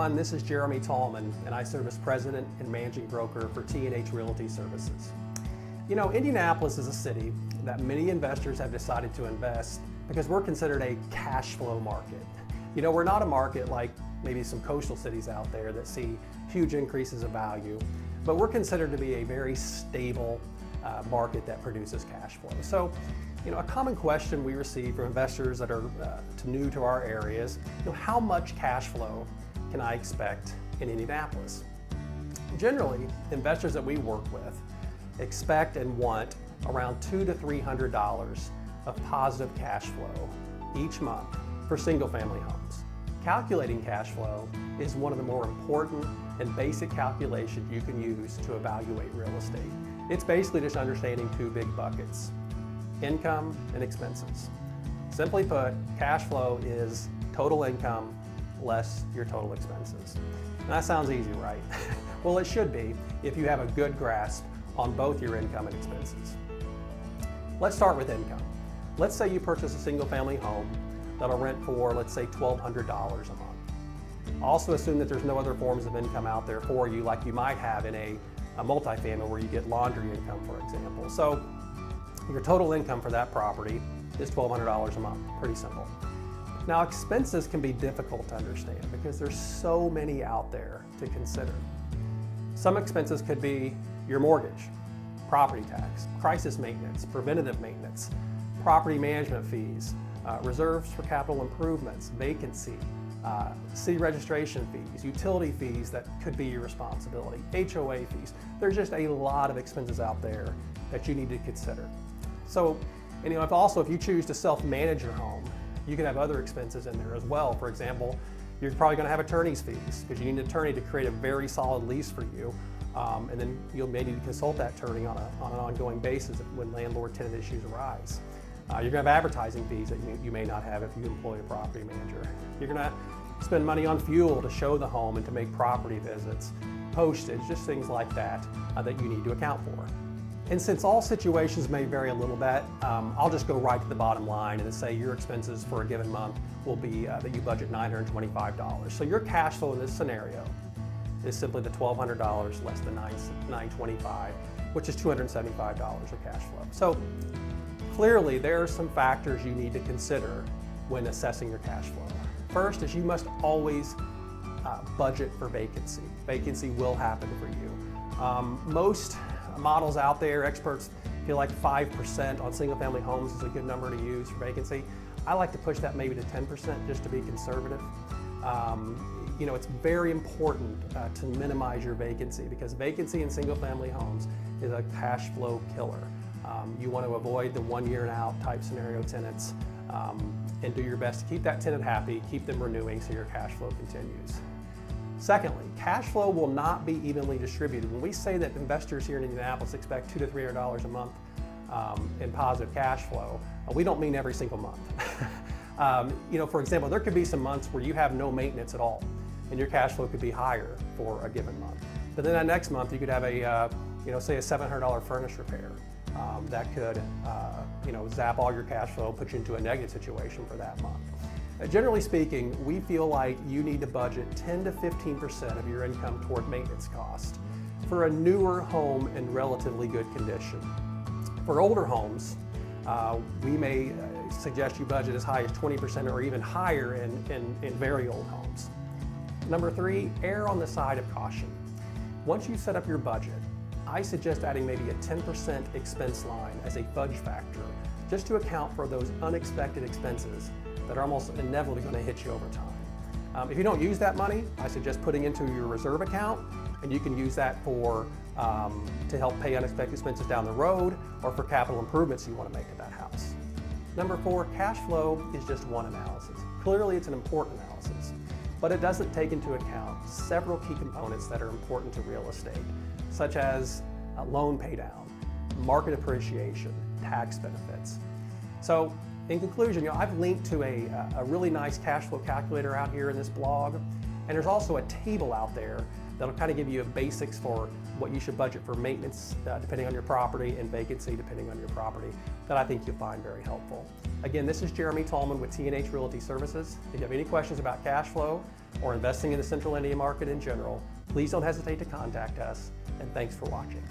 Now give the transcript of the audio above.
everyone, this is Jeremy Tallman, and I serve as President and Managing Broker for T&H Realty Services. You know, Indianapolis is a city that many investors have decided to invest because we're considered a cash flow market. You know, we're not a market like maybe some coastal cities out there that see huge increases of value, but we're considered to be a very stable market that produces cash flow. So, you know, a common question we receive from investors that are new to our areas, how much cash flow can I expect in Indianapolis? Generally, investors that we work with expect and want around $200 to $300 of positive cash flow each month for single-family homes. Calculating cash flow is one of the more important and basic calculations you can use to evaluate real estate. It's basically just understanding two big buckets: income and expenses. Simply put, cash flow is total income less your total expenses. And that sounds easy, right? Well, it should be if you have a good grasp on both your income and expenses. Let's start with income. Let's say you purchase a single family home that'll rent for, let's say, $1,200 a month. Also assume that there's no other forms of income out there for you like you might have in a multifamily where you get laundry income, for example. So your total income for that property is $1,200 a month, pretty simple. Now, expenses can be difficult to understand because there's so many out there to consider. Some expenses could be your mortgage, property tax, crisis maintenance, preventative maintenance, property management fees, reserves for capital improvements, vacancy, city registration fees, utility fees that could be your responsibility, HOA fees. There's just a lot of expenses out there that you need to consider. So, if you choose to self-manage your home, you can have other expenses in there as well. For example, you're probably going to have attorney's fees because you need an attorney to create a very solid lease for you, and then you'll may need to consult that attorney on an ongoing basis when landlord-tenant issues arise. You're going to have advertising fees that you may not have if you employ a property manager. You're going to spend money on fuel to show the home and to make property visits, postage, just things like that that you need to account for. And since all situations may vary a little bit, I'll just go right to the bottom line and say your expenses for a given month will be that you budget $925. So your cash flow in this scenario is simply the $1,200 less than $925, which is $275 of cash flow. So clearly there are some factors you need to consider when assessing your cash flow. First is you must always budget for vacancy. Vacancy will happen for you. Most models out there, experts feel like 5% on single family homes is a good number to use for vacancy. I like to push that maybe to 10% just to be conservative. It's very important to minimize your vacancy because vacancy in single family homes is a cash flow killer. You want to avoid the 1 year and out type scenario tenants and do your best to keep that tenant happy, keep them renewing so your cash flow continues. Secondly, cash flow will not be evenly distributed. When we say that investors here in Indianapolis expect $200 to $300 a month in positive cash flow, we don't mean every single month. For example, there could be some months where you have no maintenance at all and your cash flow could be higher for a given month. But then that next month you could have say a $700 furnace repair that could zap all your cash flow, put you into a negative situation for that month. Generally speaking, we feel like you need to budget 10 to 15% of your income toward maintenance cost for a newer home in relatively good condition. For older homes, we may suggest you budget as high as 20% or even higher in very old homes. Number 3, err on the side of caution. Once you set up your budget, I suggest adding maybe a 10% expense line as a fudge factor just to account for those unexpected expenses that are almost inevitably going to hit you over time. If you don't use that money, I suggest putting into your reserve account, and you can use that to help pay unexpected expenses down the road or for capital improvements you want to make to that house. Number 4, cash flow is just one analysis. Clearly it's an important analysis, but it doesn't take into account several key components that are important to real estate, such as loan pay down, market appreciation, tax benefits. So in conclusion, I've linked to a really nice cash flow calculator out here in this blog, and there's also a table out there that'll kind of give you a basics for what you should budget for maintenance depending on your property and vacancy depending on your property that I think you'll find very helpful. Again, this is Jeremy Tallman with T&H Realty Services. If you have any questions about cash flow or investing in the Central Indiana market in general, please don't hesitate to contact us, and thanks for watching.